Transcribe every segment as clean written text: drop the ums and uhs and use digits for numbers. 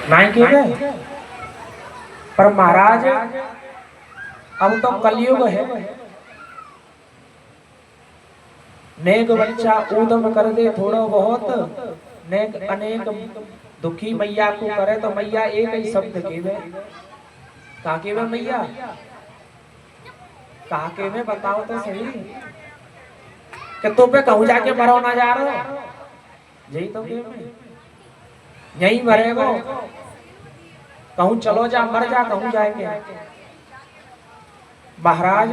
नहीं के गए। पर महाराज अब तो कलयुग है, नेक बच्चा ऊधम कर दे थोड़ा बहुत, नेक अनेक दुखी मैया को करे तो मैया एक ही शब्द केवे, कहा केवे मैया, कहा केवे बताओ तो सही, कि तो पे कहूं जाके मरो ना जा रहा, यही तो केवे, यही मरेगो, कहूं चलो जा मर जा, कहूं जाएंगे। महाराज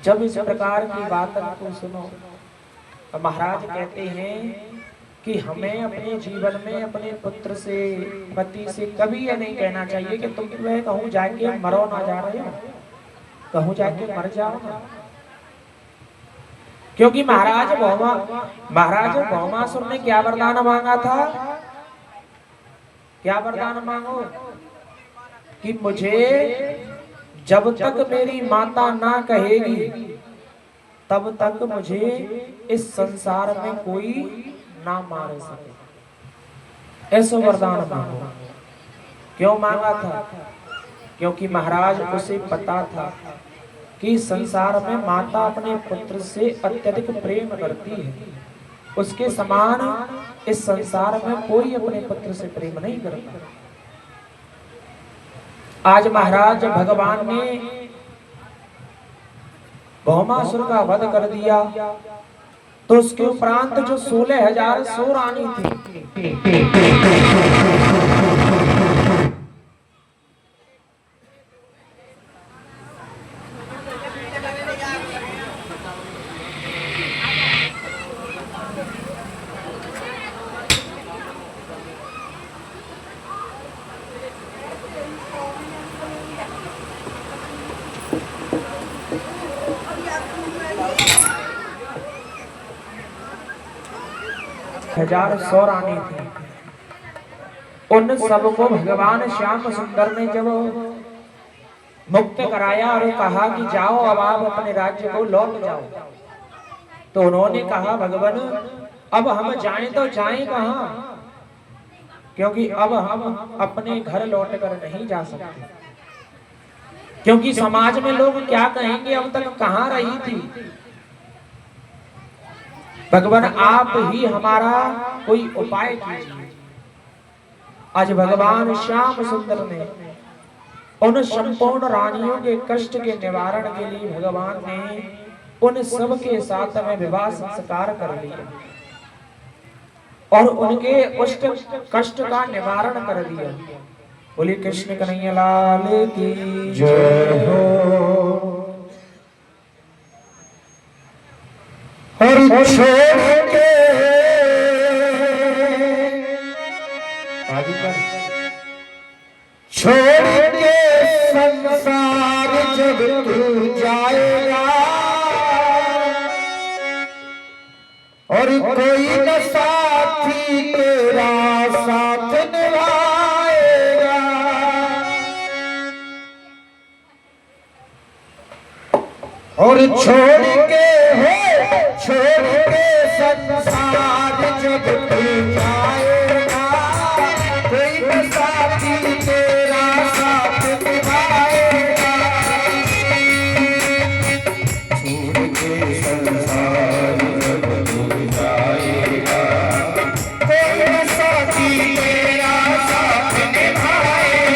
जब इस प्रकार की बात को सुनो तो महाराज कहते हैं कि हमें अपने जीवन में अपने पुत्र से, पति से कभी ये नहीं कहना चाहिए कि तुम वह कहूं जाके मरो ना जा रहे हो, कहूं जाके मर जाओ ना। क्योंकि महाराज भौमासुर ने क्या वरदान मांगा था, क्या वरदान मांगो कि मुझे जब तक मेरी माता ना कहेगी तब तक मुझे इस संसार में कोई ना मार सके, ऐसा वरदान मांगो। क्यों मांगा था? क्योंकि महाराज उसे पता था कि संसार में माता अपने पुत्र से अत्यधिक प्रेम करती है, उसके समान इस संसार में कोई अपने पुत्र से प्रेम नहीं करता। आज महाराज भगवान ने भौमासुर का वध कर दिया तो उसके उपरांत जो 16,000 सौ रानी थी, 1,000 रानी थी, उन सबको भगवान श्याम सुंदर ने जब मुक्त कराया और कहा कि जाओ अब आप अपने राज्य को लौट जाओ, तो उन्होंने कहा भगवान अब हम जाएं तो जाएं कहां, क्योंकि अब हम अपने घर लौट कर नहीं जा सकते, क्योंकि समाज में लोग क्या कहेंगे अब तक कहां रही थी। भगवान आप ही हमारा कोई उपाय कीजिए। आज भगवान श्याम सुंदर ने उन संपूर्ण रानियों के कष्ट के निवारण के लिए भगवान ने उन सब के साथ में विवाह संस्कार कर लिया और उनके उस कष्ट का निवारण कर दिया। बोलिए कृष्ण कन्हैया लाल की जय हो। हर छोड़ के छोड़ के संसार जब तू जाएगा और कोई न साथी तेरा साथ निभाएगा, और छोड़ के संसार जब तू जाएगा कोई न साथी तेरा साथ निभाएगा, छोड़ के संसार जब तू जाएगा कोई न साथी तेरा साथ निभाएगा।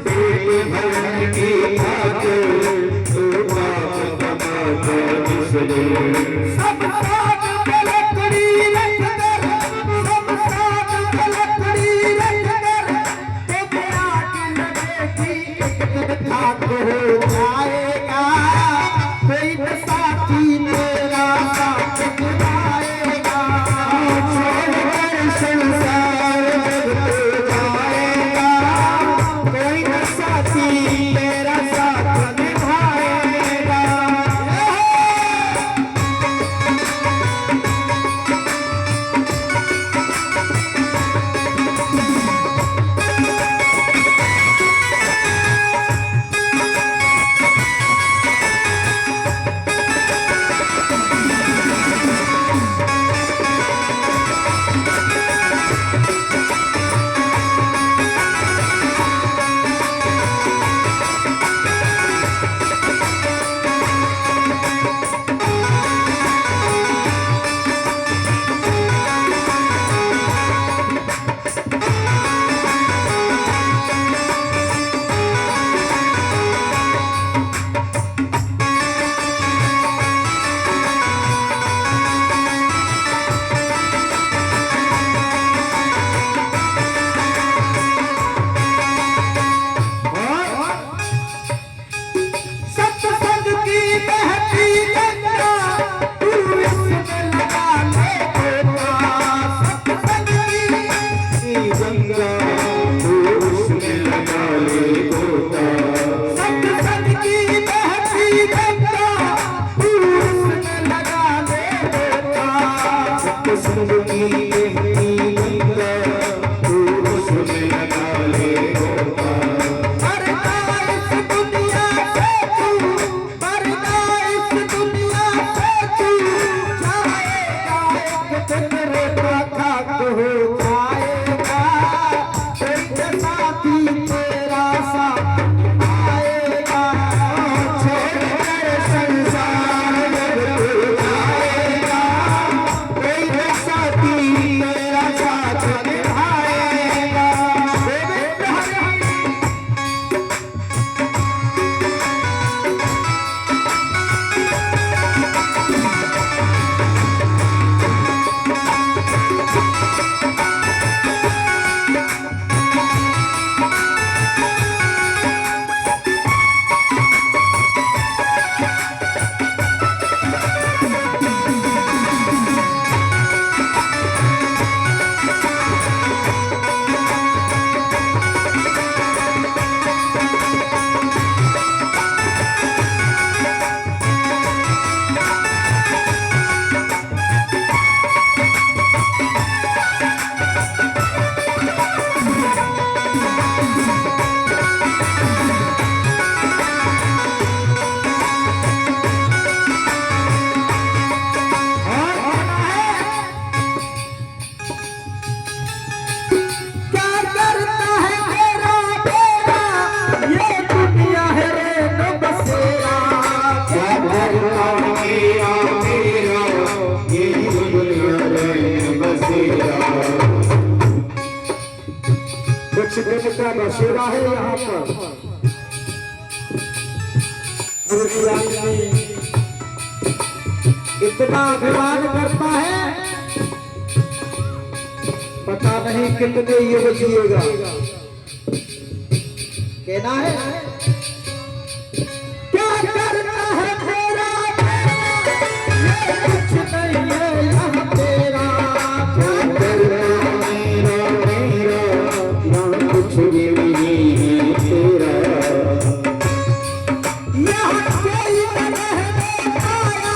पेट भरने की खातिर तो बाप कमाता इसलिए सब साथ पे लकड़ी रख कर सब साथ पे लकड़ी रख कर तेरे आग लगेगी एक दिन खाक हो जाएगा कोई न साथी तेरा साथ निभाएगा छोड़कर संसार में जाएगा कोई न साथी तेरा साथ निभाएगा सत्संग की बहती गंगा तू इसमें लगा ले गोता सत्संग की गंगा तू उसमें लगा ले गोता सत्संग की बहती गंगा तू उसमें लगा ले गोता सत्संग की बहती गंगा तू उसमें लगा ले गोता का बसेरा है यहाँ पर इतना अभिमान करता है पता नहीं कितने युग जिएगा कहना है क्या करना है मेरा ये कुछ नहीं है यहाँ तेरा क्या करना मेरा यहाँ कुछ भी नहीं है तेरा यहाँ कोई नहीं आया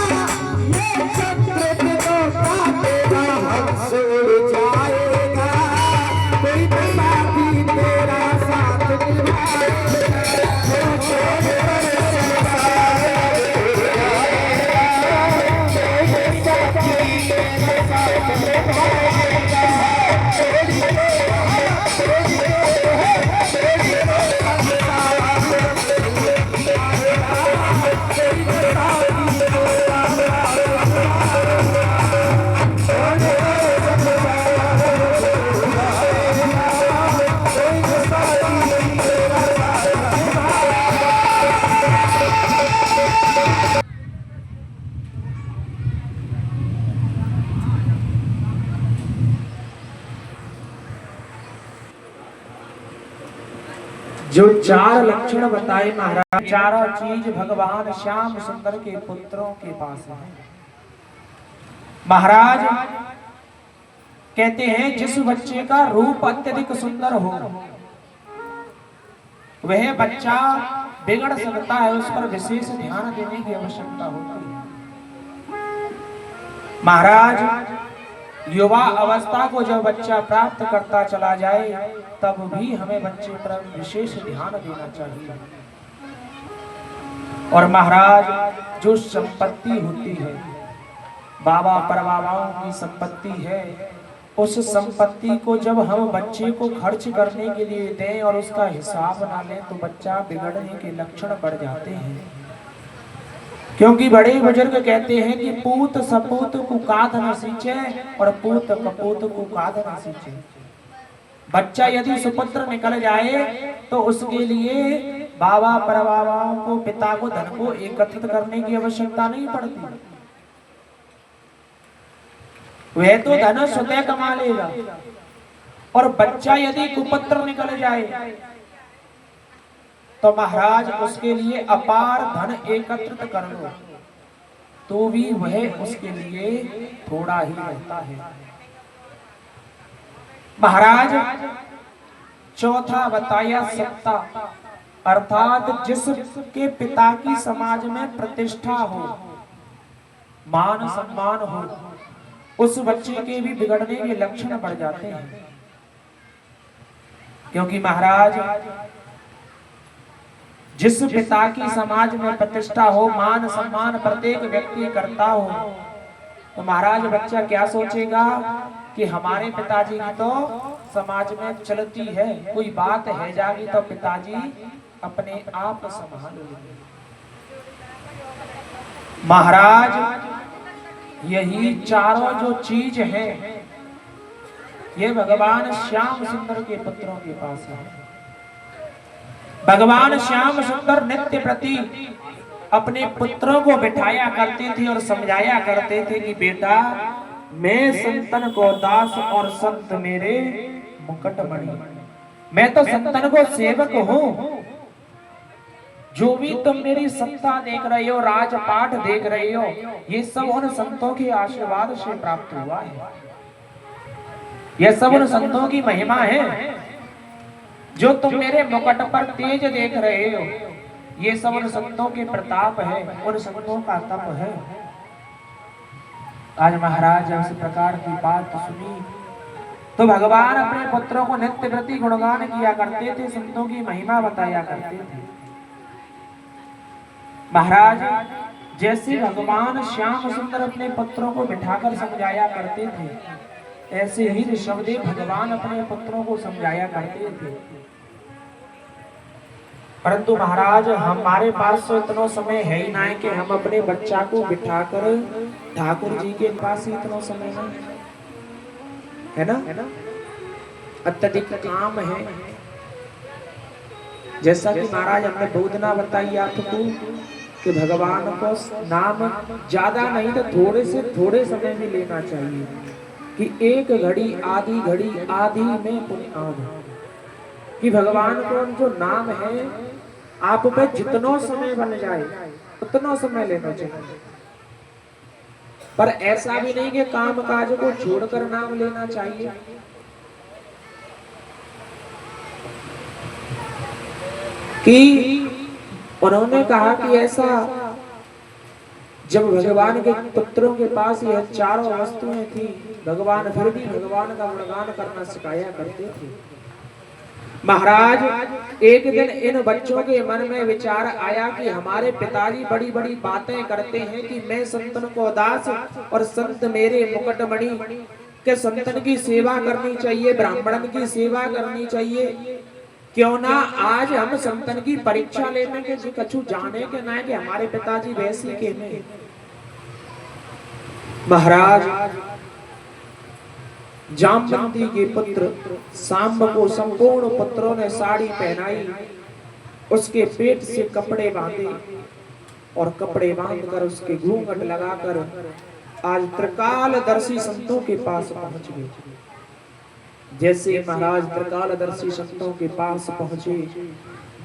ये चंद्र के का तेरा हंस उड़ जाएगा कोई साथी तेरा साथ निभाएगा जो चार लक्षण बताए महाराज, चारों चीज भगवान श्याम सुंदर के पुत्रों के पास है। महाराज कहते हैं जिस बच्चे का रूप अत्यधिक सुंदर हो वह बच्चा बिगड़ सकता है, उस पर विशेष ध्यान देने की आवश्यकता होती है। महाराज युवा अवस्था को जब बच्चा प्राप्त करता चला जाए तब भी हमें बच्चे पर विशेष ध्यान देना चाहिए। और महाराज जो संपत्ति होती है, बाबा परबाबाओं की संपत्ति है, उस संपत्ति को जब हम बच्चे को खर्च करने के लिए दें और उसका हिसाब ना लें तो बच्चा बिगड़ने के लक्षण बढ़ जाते हैं। क्योंकि बड़े बुजुर्ग कहते हैं कि पूत सपूत कुकाद न सींचे और पूत कपूत कुकाद न सींचे। बच्चा यदि सुपुत्र निकल जाए तो उसके लिए बाबा परबाबाओं को, पिता को, धन को एकत्रित करने की आवश्यकता नहीं पड़ती। वह तो धन स्वतः कमा लेगा। और बच्चा यदि कुपुत्र निकल जाए तो महाराज उसके लिए अपार धन एकत्रित कर लो तो भी वह उसके लिए थोड़ा ही रहता है। महाराज चौथा बताया सत्ता, अर्थात जिसके पिता की समाज में प्रतिष्ठा हो, मान सम्मान हो, उस बच्चे के भी बिगड़ने के लक्षण बढ़ जाते हैं। क्योंकि महाराज जिस पिता की समाज में प्रतिष्ठा हो, मान सम्मान प्रत्येक व्यक्ति करता हो, तो महाराज बच्चा क्या सोचेगा कि हमारे पिताजी की तो समाज में चलती है, कोई बात है जागी तो पिताजी अपने आप संभाल लेंगे। महाराज यही चारों जो चीज है ये भगवान श्याम सुंदर के पुत्रों के पास है। भगवान श्याम सुंदर नित्य प्रति अपने पुत्रों को बिठाया करते थे और समझाया करते थे कि बेटा मैं संतन को दास और संत मेरे मुकुटमणि, मैं तो संतन को सेवक हूँ। जो भी तुम मेरी सत्ता देख रहे हो, राजपाट देख रहे हो, ये सब उन संतों के आशीर्वाद से प्राप्त हुआ है। यह सब उन संतों की महिमा है। जो तुम मेरे मुकुट पर तेज देख रहे हो, ये सब उन संतों के प्रताप है, उन संतों का तप है। आज महाराज इस प्रकार की बात सुनी तो भगवान अपने पुत्रों को नित्य प्रति गुणगान किया करते थे, संतों की महिमा बताया करते थे। महाराज जैसे भगवान श्याम सुंदर अपने पुत्रों को बिठाकर समझाया करते थे, ऐसे ही ऋषभदेव भगवान अपने पुत्रों को समझाया करते थे। परंतु महाराज हमारे पास तो इतना समय है ही ना है कि हम अपने बच्चा को बिठाकर ठाकुर जी के पास ही इतना समय है ना, अत्यधिक काम है। जैसा कि महाराज हमने बोधना बताई आपको कि भगवान को नाम ज्यादा नहीं तो थोड़े से थोड़े समय में लेना चाहिए कि एक घड़ी आधी में पुण्य, कि भगवान को जो नाम है आप पे जितना समय बन जाए उतना समय लेना चाहिए। पर ऐसा भी नहीं कि काम काज को छोड़कर नाम लेना चाहिए। कि उन्होंने कहा कि ऐसा जब भगवान के पुत्रों के पास यह चारों वस्तुएं थी, भगवान फिर भी भगवान का गुणगान करना सिखाया करते थे। महाराज एक दिन इन बच्चों के मन में विचार आया कि हमारे पिताजी बड़ी बड़ी बातें करते हैं कि मैं संतन को दास और संत मेरे मुकुटमणि, के संतन की सेवा करनी चाहिए, ब्राह्मणन की सेवा करनी चाहिए। क्यों ना आज हम संतन की परीक्षा लेने के कछु जाने के ना कि हमारे पिताजी वैसे के नहीं। महाराज जामवंती के पुत्र सांब को संपूर्ण पुत्रों ने साड़ी पहनाई, उसके पेट से कपड़े बांधे और कपड़े बांधकर उसके घूंघट लगाकर आज त्रिकालदर्शी संतों के पास पहुंच गए। जैसे महाराज त्रिकालदर्शी संतों के पास पहुंचे,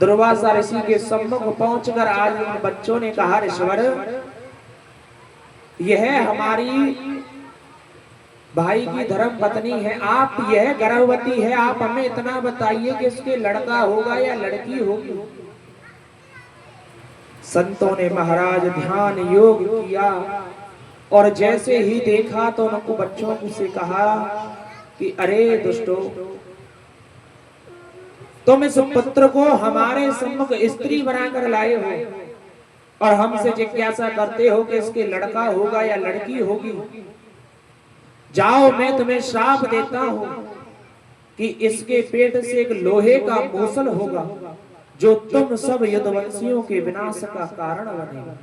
दुर्वासा ऋषि के सम्मुख पहुंचकर आज उन बच्चों ने कहा, ऋषवर यह हमारी भाई की धर्म पत्नी है, आप यह गर्भवती है, आप हमें इतना बताइए कि इसके लड़का होगा या लड़की होगी। संतों ने महाराज ध्यान योग किया और जैसे ही देखा तो उनको बच्चों से कहा कि अरे दुष्टो, तुम इस पुत्र को हमारे सम्मुख स्त्री बनाकर लाए हो और हमसे जिज्ञासा करते हो कि इसके लड़का होगा या लड़की होगी। जाओ, मैं तुम्हें श्राप देता हूं कि इसके पेट से एक लोहे का मूसल होगा जो तुम सब यदुवंशियों के विनाश का कारण बनेगा।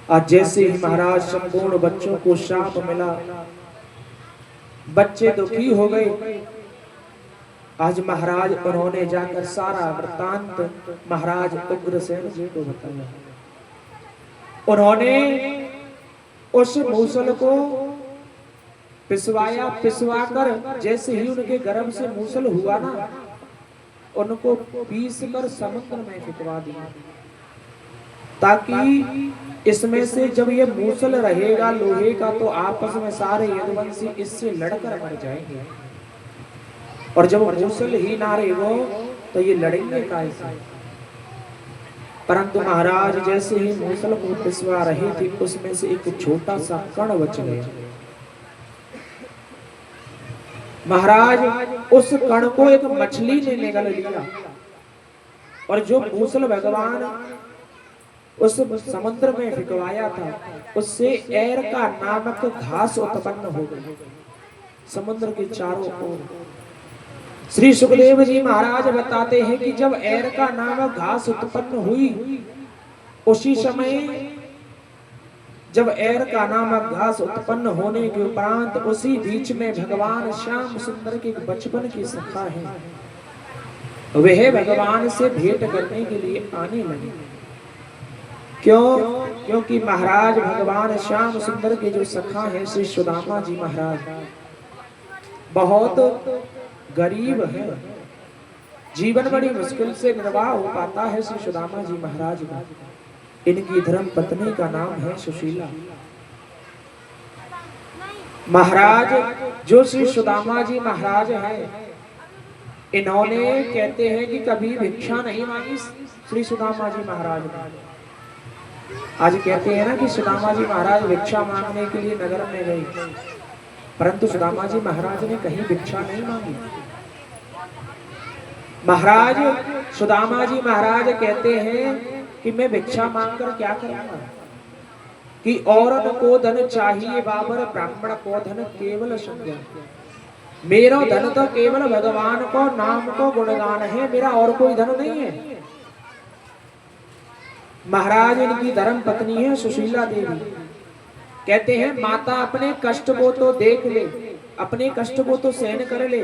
आज जैसे ही महाराज संपूर्ण बच्चों को श्राप मिला, बच्चे दुखी हो गए। आज महाराज उन्होंने जाकर सारा वृत्तांत महाराज उग्रसेन जी को बताया। उन्होंने उस मूसल को पिसवाया, पिसवाकर जैसे ही उनके गर्भ से मूसल हुआ ना, उनको पीस कर समुद्र में फेंकवा दिया, ताकि इसमें से जब ये मूसल रहेगा लोहे का तो आपस में सारे यदुवंशी इससे लड़कर मर जाएंगे, और जब मूसल ही ना रहेगा तो ये लड़ेंगे कैसे। परंतु महाराज जैसे ही मूसल को पिसवा रहे थे, उसमें से एक छोटा सा कण बच गया। महाराज उस कण को एक मछली ने निगल लिया और जो मूसल भगवान उस समुद्र में फेंकवाया था, उससे एरका नामक घास उत्पन्न हो गई समुद्र के चारों ओर। श्री सुखदेव जी महाराज बताते हैं कि जब एरका नामक घास उत्पन्न हुई, उसी समय जब एरका नामक घास उत्पन्न होने के उपरांत उसी बीच में भगवान श्याम सुंदर के बचपन की सखा है, वह भगवान से भेंट करने के लिए आने लगे। क्यों? क्योंकि महाराज भगवान श्याम सुंदर के जो सखा है श्री सुदामा जी महाराज बहुत गरीब है, जीवन बड़ी मुश्किल से निर्वाह हो पाता है श्री सुदामा जी महाराज का। इनकी धर्म पत्नी का नाम है सुशीला। महाराज जो श्री सुदामा जी महाराज हैं, इन्होंने कहते हैं कि कभी भिक्षा नहीं मांगी श्री सुदामा जी महाराज ने। आज कहते हैं ना कि सुदामा जी महाराज भिक्षा मांगने के लिए नगर में गए, परंतु सुदामा जी महाराज ने कहीं भिक्षा नहीं मांगी। महाराज सुदामा जी महाराज कहते हैं कि मैं भिक्षा मांगकर क्या करूंगा, कि औरत को धन चाहिए बाबर, ब्राह्मण को धन केवल संज्ञा। मेरा धन तो केवल भगवान को नाम को गुणगान है, मेरा और कोई धन नहीं है। महाराज इनकी धर्म पत्नी है सुशीला देवी। कहते हैं माता अपने कष्ट को तो देख ले, अपने कष्ट को तो सहन कर ले,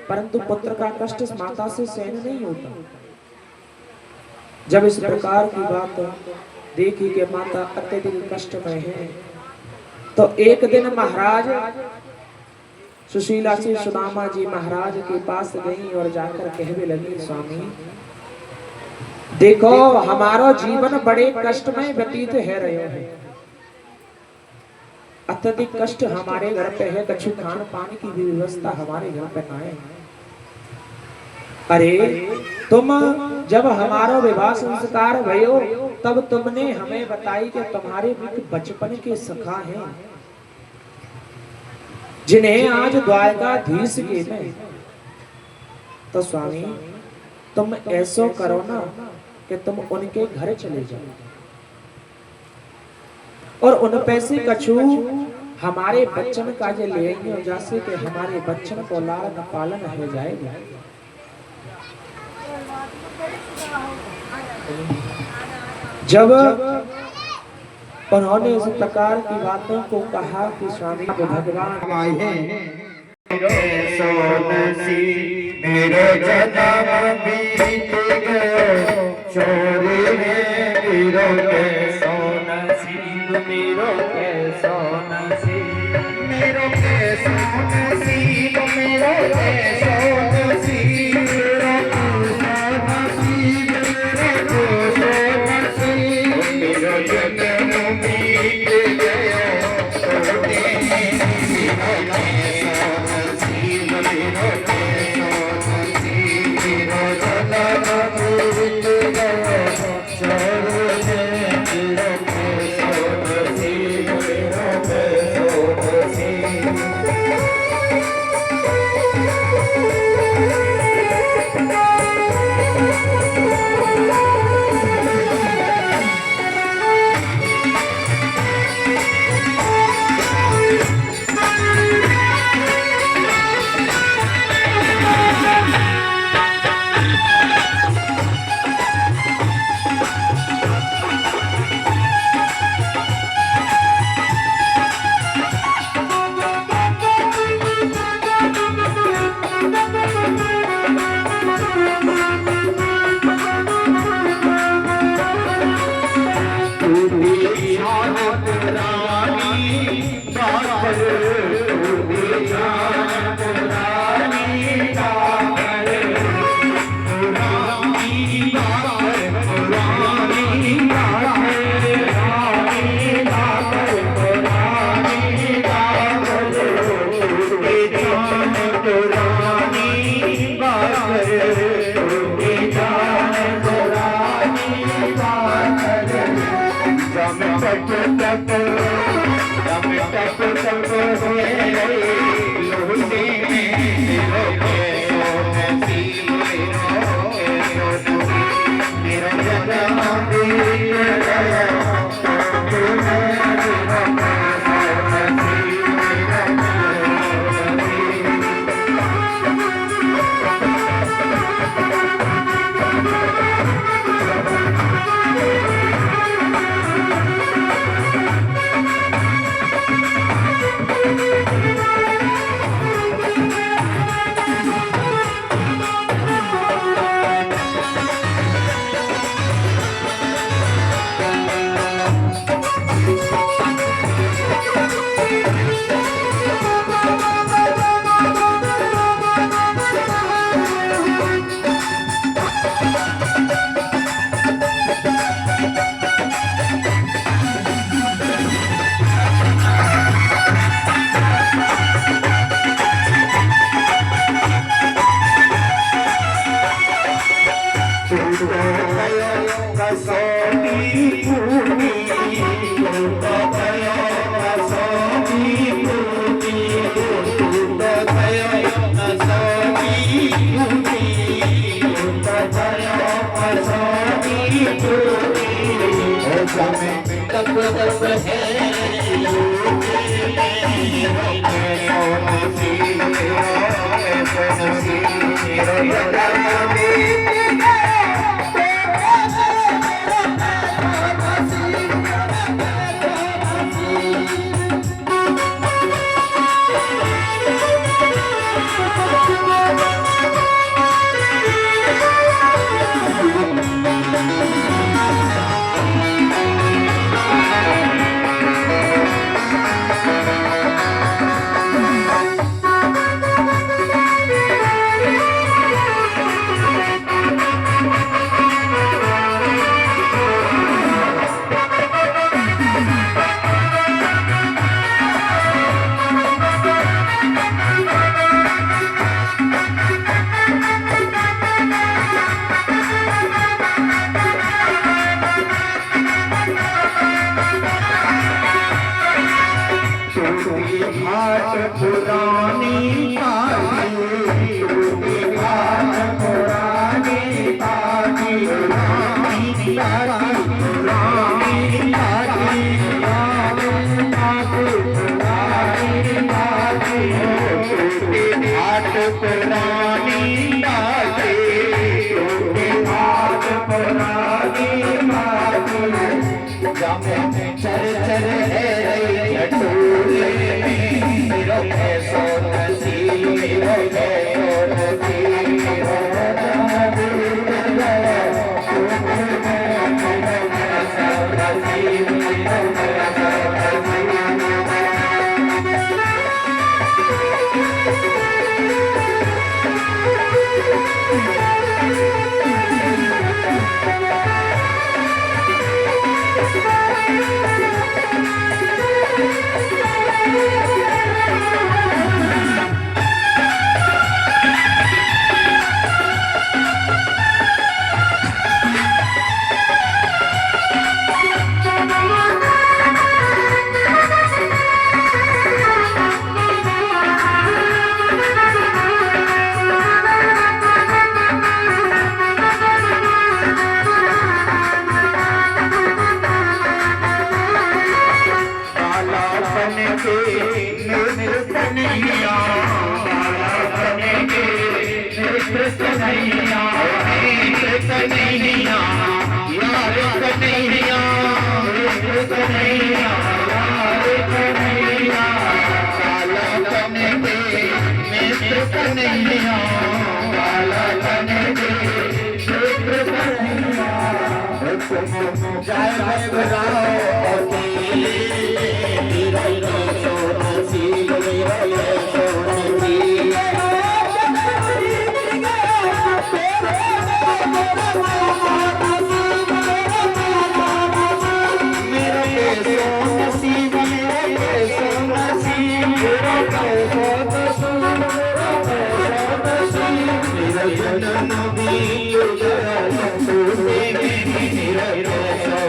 परंतु पुत्र का कष्ट माता से सहन नहीं होता। जब इस प्रकार की बात देखी कि माता अत्यधिक कष्ट में है, तो एक दिन महाराज सुशीला से सुदामा जी महाराज के पास गई और जाकर कहने लगी, स्वामी देखो हमारा जीवन बड़े कष्ट में व्यतीत है रहे हैं, अत्यधिक कष्ट हमारे घर पे है, कछु खान पान की भी व्यवस्था हमारे घर पे ना है। अरे तुम जब हमारा विवाह संस्कार भयो तब तुमने हमें बताई कि तुम्हारे बचपन के सखा हैं जिन्हें आज द्वारकाधीश के में, तो स्वामी तुम ऐसा करो ना कि तुम उनके घर चले जाओ और उन पैसे कछु हमारे बच्चन का जे ले आएंगे, जैसे कि हमारे बच्चन को लालन पालन हो जाएगा। जब उन्होंने इस प्रकार की बातों को कहा कि स्वामी को भगवान आए हैं, मेरा जन्म बीत गयो चोरी में, मेरो कैसो नसीब, मेरो कैसो नसीब, मेरो कैसो नसीब, मेरो टप टप जब टप टप होए लोटे मेरो कैसो नसीब मेरो जन्म बीत गया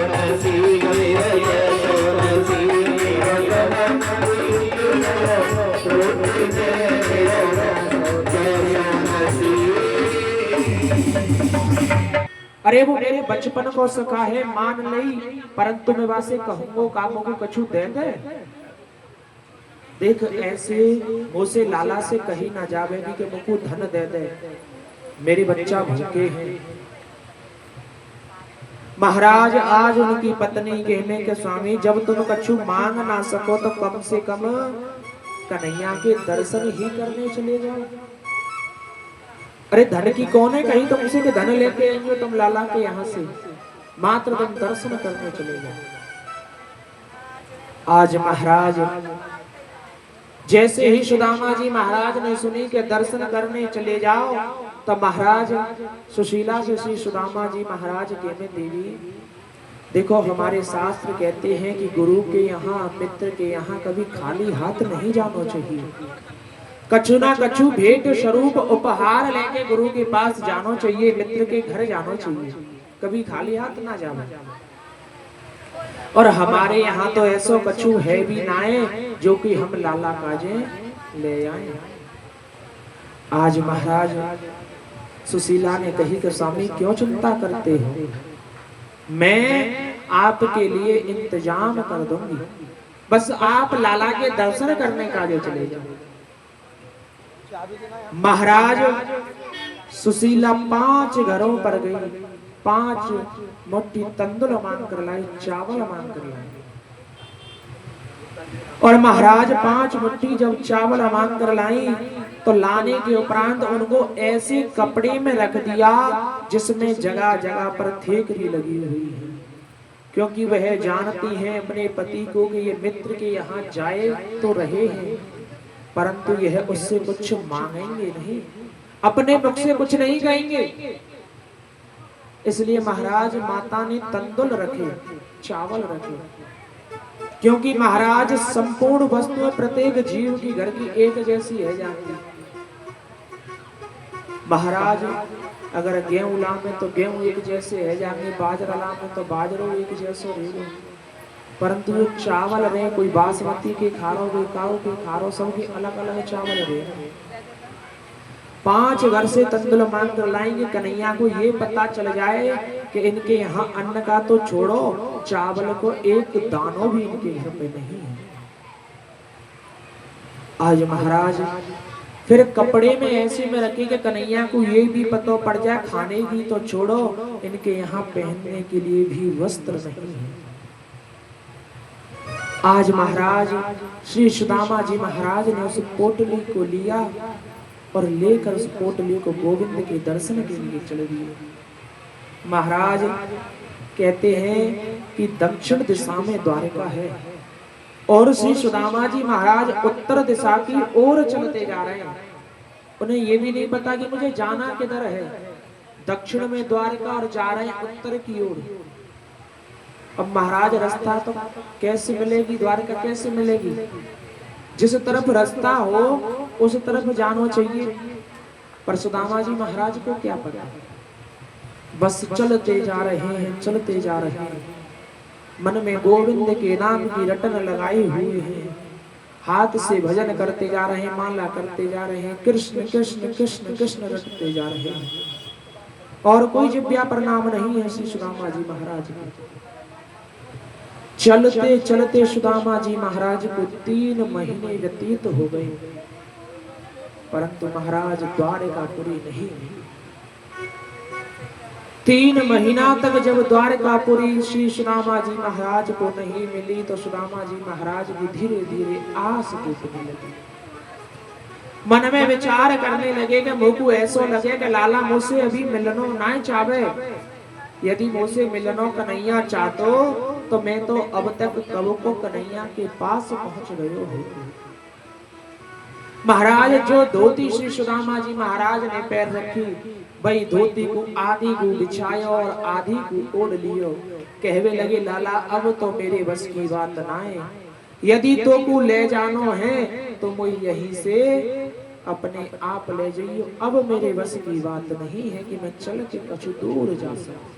Nasi अरे वो मेरे बचपन को सका है मान लई, परंतु मैं वासे कहूंगो कामों को कछु दे दे। देख ऐसे मुझसे लाला से कही ना जावेगी कि मुझको धन दे दे, मेरे बच्चा भूखे हैं। महाराज आज उनकी पत्नी कहने के स्वामी जब तुम कछु मांग ना सको तो कम से कम कन्हैया के दर्शन ही करने चले जाओ। अरे धन की कौन है कहीं तुमसे कि धन लेके आएंगे तुम लाला के यहाँ से, मात्र तुम दर्शन करने चले जाओ। आज महाराज जैसे ही सुदामा जी महाराज ने सुनी कि दर्शन करने चले जाओ, तो महाराज सुशीला से श्री सुदामा जी महाराज कहने देवी देखो हमारे शास्त्र कहते हैं कि गुरु के यहाँ मित्र के यहाँ कभी खाली हाथ नहीं जाना चाहिए, कछु ना कछु भेंट स्वरूप उपहार लेके गुरु के पास जाना चाहिए, मित्र के घर जाना चाहिए, कभी खाली हाथ ना जाना। और हमारे यहाँ तो ऐसो कछु है भी ना है जो कि हम लाला काजे ले आए। आज महाराज सुशीला ने कही कि स्वामी क्यों चिंता करते हो, मैं आपके लिए इंतजाम कर दूंगी, बस आप लाला के दर्शन करने काजे चले जाओ। महाराज सुशीला 5 घरों पर गई, 5 मोटी तंदुल मांग कर लाई, चावल मांग कर लाई। और महाराज 5 मुट्ठी जब चावल मांग कर लाई तो लाने के उपरांत उनको ऐसे कपड़े में रख दिया जिसमें जगह जगह पर थेकरी लगी हुई है, क्योंकि वह जानती है अपने पति को कि ये मित्र के यहाँ जाए तो रहे हैं, परंतु यह उससे कुछ मांगेंगे नहीं, अपने मुख से कुछ नहीं कहेंगे। इसलिए महाराज माता ने तंदुल रखे, चावल रखे, क्योंकि महाराज संपूर्ण वस्तु प्रत्येक जीव की घर की एक जैसी है जाती। महाराज अगर गेहूं लामे तो गेहूं एक जैसे है जाएंगे, बाजरा लामे तो बाजरो एक जैसे रहेगा, परंतु ये चावल रहे कोई बासमती के खारो, कोई काऊ के खारो, सबके अलग अलग चावल रहे। 5 घर से तंदुल मांग कर लाएंगे, कन्हैया को ये पता चल जाए कि इनके यहाँ अन्न का तो छोड़ो, चावल को एक दानो भी इनके घर पे नहीं है। आज महाराज फिर कपड़े में ऐसे में रखे कि कन्हैया को ये भी पता पड़ जाए खाने की तो छोड़ो, इनके यहाँ पहनने के लिए भी वस्त्र नहीं है। आज महाराज श्री सुदामा जी महाराज ने उस पोटली को लिया और लेकर उस पोटली को गोविंद के दर्शन के लिए चले दिए। महाराज कहते हैं कि दक्षिण दिशा में द्वारका है और श्री सुदामा जी महाराज उत्तर दिशा की ओर चलते जा रहे हैं। उन्हें ये भी नहीं पता कि मुझे जाना किधर है, दक्षिण में द्वारका और जा रहे हैं उत्तर की ओर। अब महाराज रास्ता तो कैसे मिलेगी, द्वारका कैसे मिलेगी, जिस तरफ रास्ता हो उस तरफ जाना चाहिए, पर सुदामा जी महाराज को क्या पता, बस चलते जा रहे हैं, चलते जा रहे हैं, मन में गोविंद के नाम की रटन लगाई हुई है, हाथ से भजन करते जा रहे हैं, माला करते जा रहे हैं, कृष्ण कृष्ण कृष्ण कृष्ण रटते जा रहे हैं, और कोई जिब्या पर नाम नहीं है श्री सुदामा जी महाराज का। चलते चलते सुदामा जी महाराज को 3 महीने व्यतीत हो गए, परंतु महाराज द्वारकापुरी नहीं। 3 महीना तक जब द्वारकापुरी श्री सुदामा जी महाराज को नहीं मिली तो सुदामा जी महाराज भी धीरे धीरे आस टूटने लगी। मन में विचार करने लगे कि मुझको ऐसा लगे कि लाला मुझसे अभी मिलनो ना चाहे, यदि मुझसे मिलनो कन्हैया चाहतो तो मैं तो अब तक कब को कन्हैया के पास पहुंच गयो होती। महाराज जो धोती श्री सुदामा जी महाराज ने पैर रखी, भाई धोती को आधी को बिछायो और आधी को ओढ़ लियो, कहवे लगे लाला अब तो मेरे बस की बात ना है, यदि तो को ले जानो है तो मुझे यहीं से अपने आप ले जाइयो, अब मेरे बस की बात नहीं है कि मैं चल के कुछ दूर जा सकूं।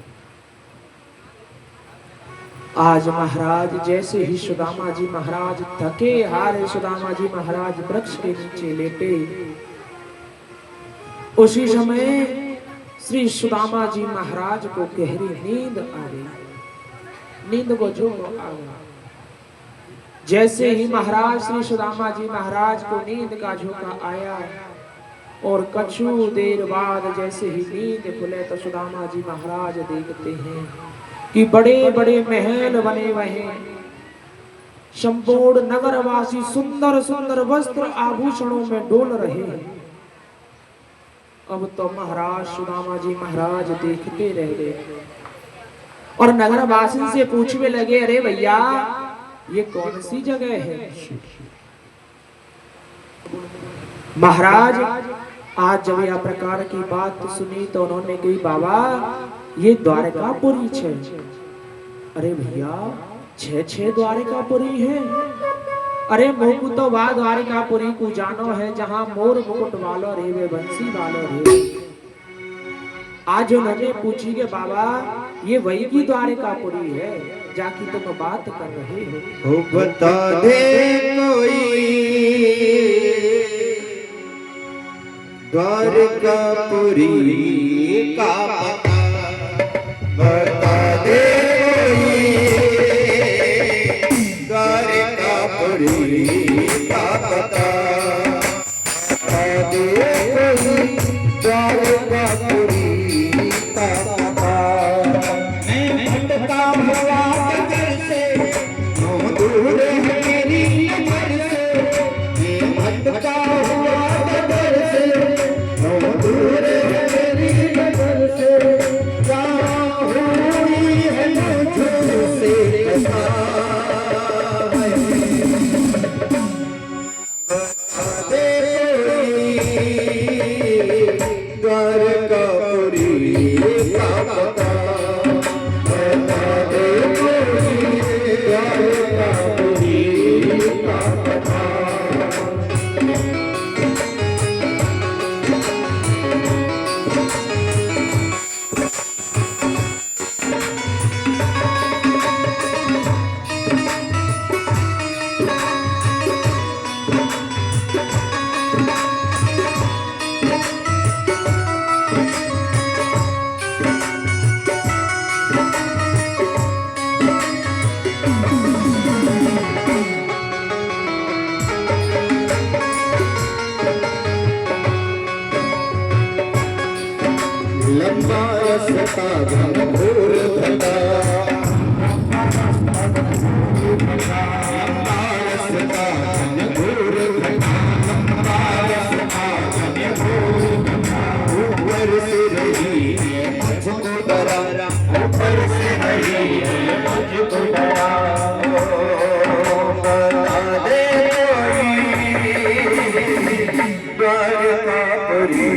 आज महाराज जैसे ही सुदामा जी महाराज थके हारे सुदामा जी महाराज वृक्ष के नीचे लेटे, उसी समय श्री सुदामा जी महाराज को गहरी नींद आ गई। नींद को जो आ गया। जैसे ही महाराज श्री सुदामा जी महाराज को नींद का झोंका आया और कछु देर बाद जैसे ही नींद खुले तो सुदामा जी महाराज देखते हैं कि बड़े बड़े महल बने हुए हैं। संपूर्ण नगरवासी सुंदर सुंदर वस्त्र आभूषणों में डोल रहे हैं। अब तो महाराज सुदामा जी महाराज देखते रह गए और नगरवासी से पूछने लगे, अरे भैया ये कौन सी जगह है? महाराज आज जब यह प्रकार की बात सुनी तो उन्होंने कही, बाबा ये द्वारकापुरी छे। अरे भैया 6 द्वारकापुरी है। अरे मोकू तो वाह द्वारकापुरी को जानो है जहां मोर मुकुट वालो रेवे बंसी वालो रेवे। आज उन्होंने पूछी के बाबा ये वही की द्वारकापुरी है जाकी तुम बात कर रहे हो। बता दे कोई द्वारकापुरी का पता, बता दे कोई द्वारकापुरी का पता, बता दे कोई द्वारकापुरी का पता। मैं भटका हुआ नगर से, नो दूर है मेरी नजर से। मैं भटका हुआ नगर से, नो दूर है मेरी नजर से। कहाँ हुई है मुझसे कथा है। बता दे कोई द्वारकापुरी का पता, बता दे कोई द्वारकापुरी का पता। लंबा रास्ता घनघोर भला, लंबा रास्ता घनघोर भला, लंबा रास्ता घनघोर भला। ऊपर से रही है मुझको डरा, ऊपर से रही है मुझको डरा। बता दे कोई द्वारकापुरी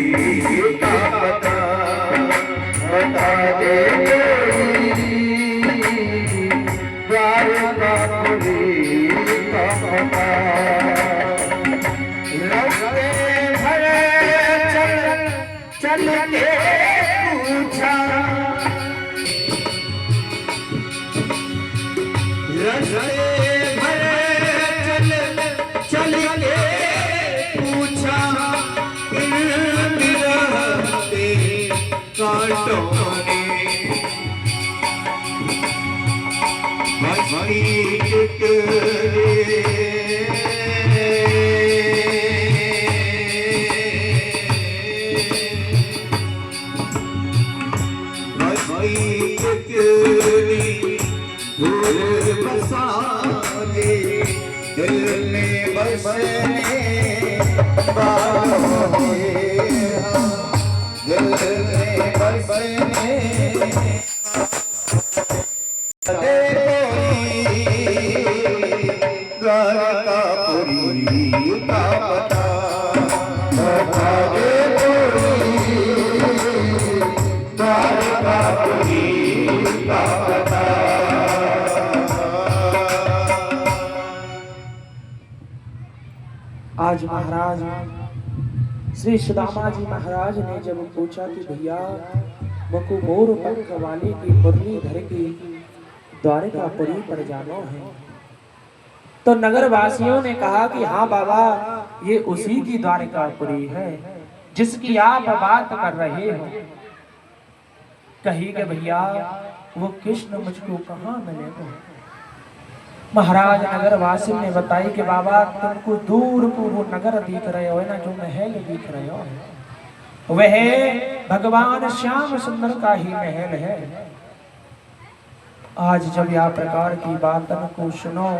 का पता, बता दे द्वारकापुरी का पता। रास्ते भरे चल के पूछा, रास्ते भरे चल के पूछा, कांटों ने मछली टुकड़े, मछली टुकड़ी फूल बसाने दिल में बसने बाहों में, दिल में बसने। दे कोई द्वारकापुरी का पता, बता दे कोई द्वारकापुरी का पता। आज महाराज श्री सुदामा जी महाराज ने जब पूछा कि भैया मको मोर पंख वाले की मुरली धर की द्वारकापुरी पर जाना है, तो नगर वासियों ने कहा कि हाँ बाबा ये उसी की द्वारकापुरी है जिसकी आप बात कर रहे हो। कही कि भैया वो कृष्ण मुझको कहाँ मिलेगा। महाराज नगर वासी ने बताई कि बाबा तुमको दूर को वो नगर दिख रहे हो ना, जो महल दिख रहे हो वह भगवान श्याम सुंदर का ही महल है। आज जब यह प्रकार की बातन को सुनो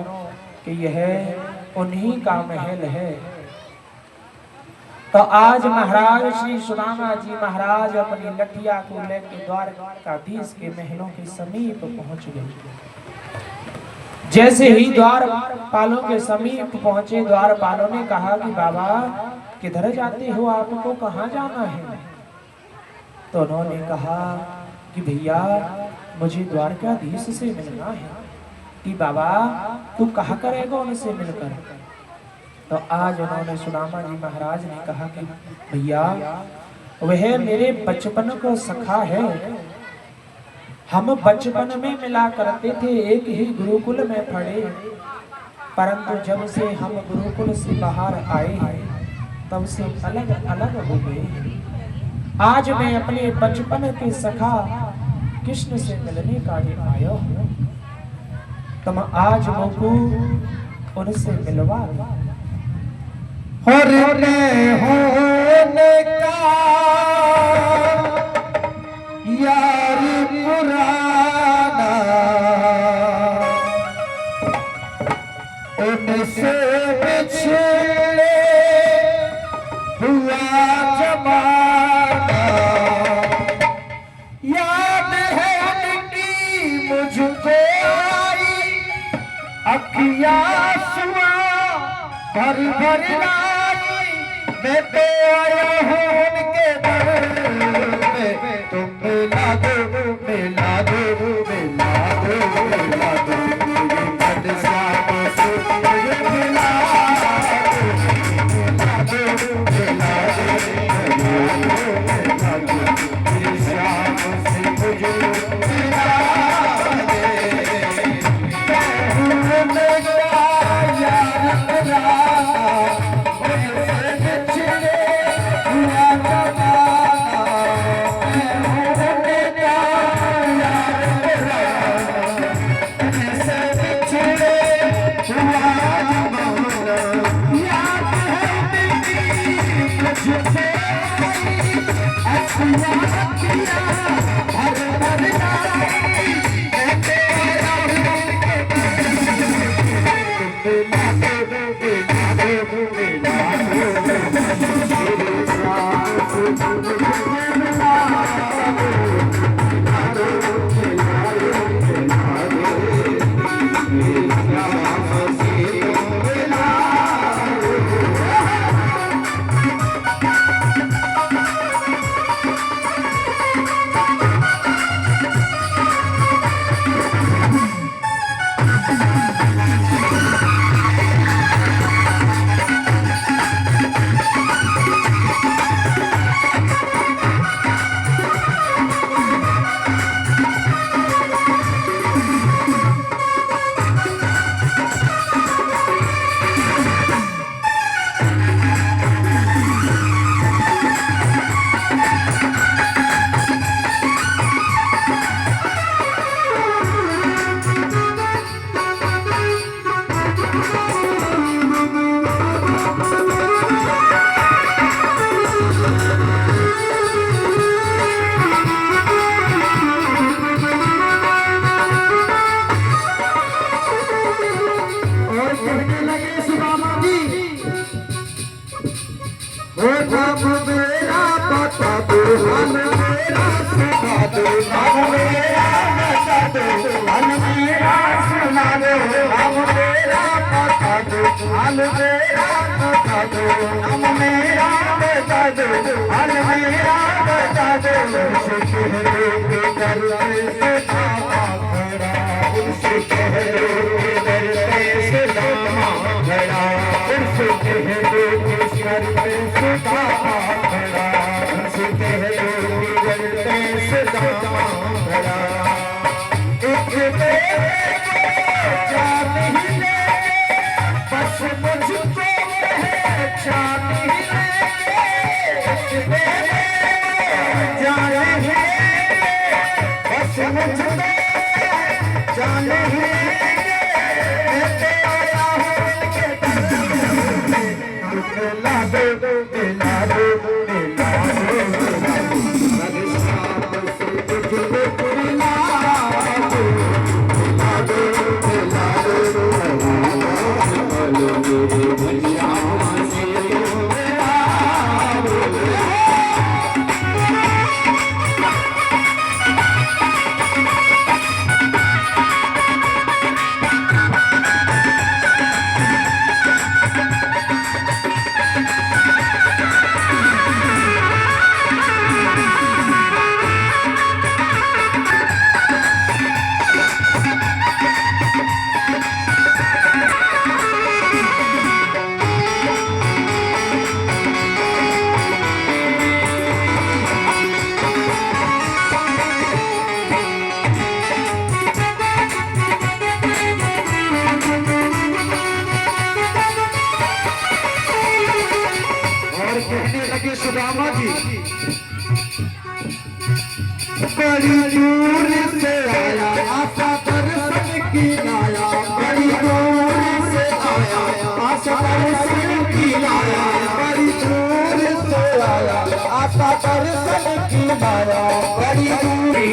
कि यह उन्हीं का महल है, तो आज महाराज श्री सुदामा जी महाराज अपनी लठिया को लेकर द्वारकाधीश के महलों के समीप पहुंच गए। जैसे ही द्वारपालों के समीप पहुंचे, द्वारपालों ने कहा कि बाबा किधर जाते हो, आपको कहाँ जाना है। तो उन्होंने कहा कि भैया मुझे द्वारकाधीश से मिलना है। कि बाबा तू कहा करेगा उनसे मिलकर। तो आज उन्होंने सुदामा जी महाराज ने कहा कि भैया वह मेरे बचपन को सखा है, हम बचपन में मिला करते थे, एक ही गुरुकुल में पढ़े, परंतु जब से हम गुरुकुल से बाहर आए हैं तब से अलग अलग हो गए। आज मैं अपने बचपन के सखा कृष्ण से मिलने का लिए आया हूँ, तुम आज मुझको उनसे मिलवा दो। होने का यार पुराना, उनसे बिछड़े हुआ जमाना, याद है उनकी मुझको आई अखियाँ सुआ भर भर लाई। मैं तो आया हूँ उनके दर पे, तुम मिला दो मिला दो मिला दो मिला दो, ये मन श्याम से मुझे मिला दो मिला दो मिला दो, ये श्याम से मुझे मिला जाने मैं ते आया हूँ उनके दर पे। मिला दो मिला दो मिला दो मिला दो हर शाम से तुझको मिला दो मिला दो मिला दो मेरे भैया से मिला दो। सुदामा जी बड़ी दूर से आया आशा दर्शन की लाया बड़ी दूर से आया आशा दर्शन की लाया बड़ी दूर से आया आशा दर्शन की लाया बड़ी दूरी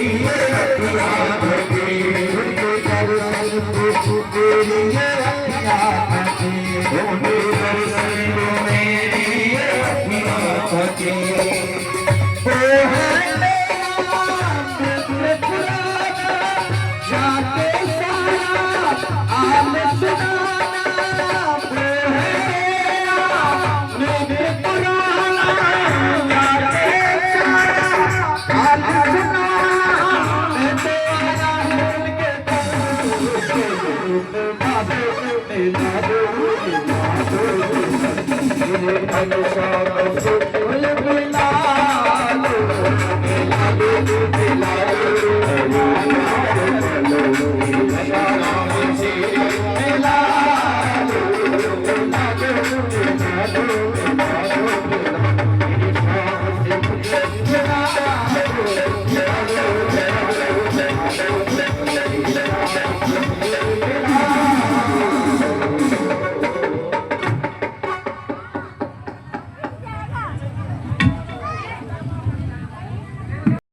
मिला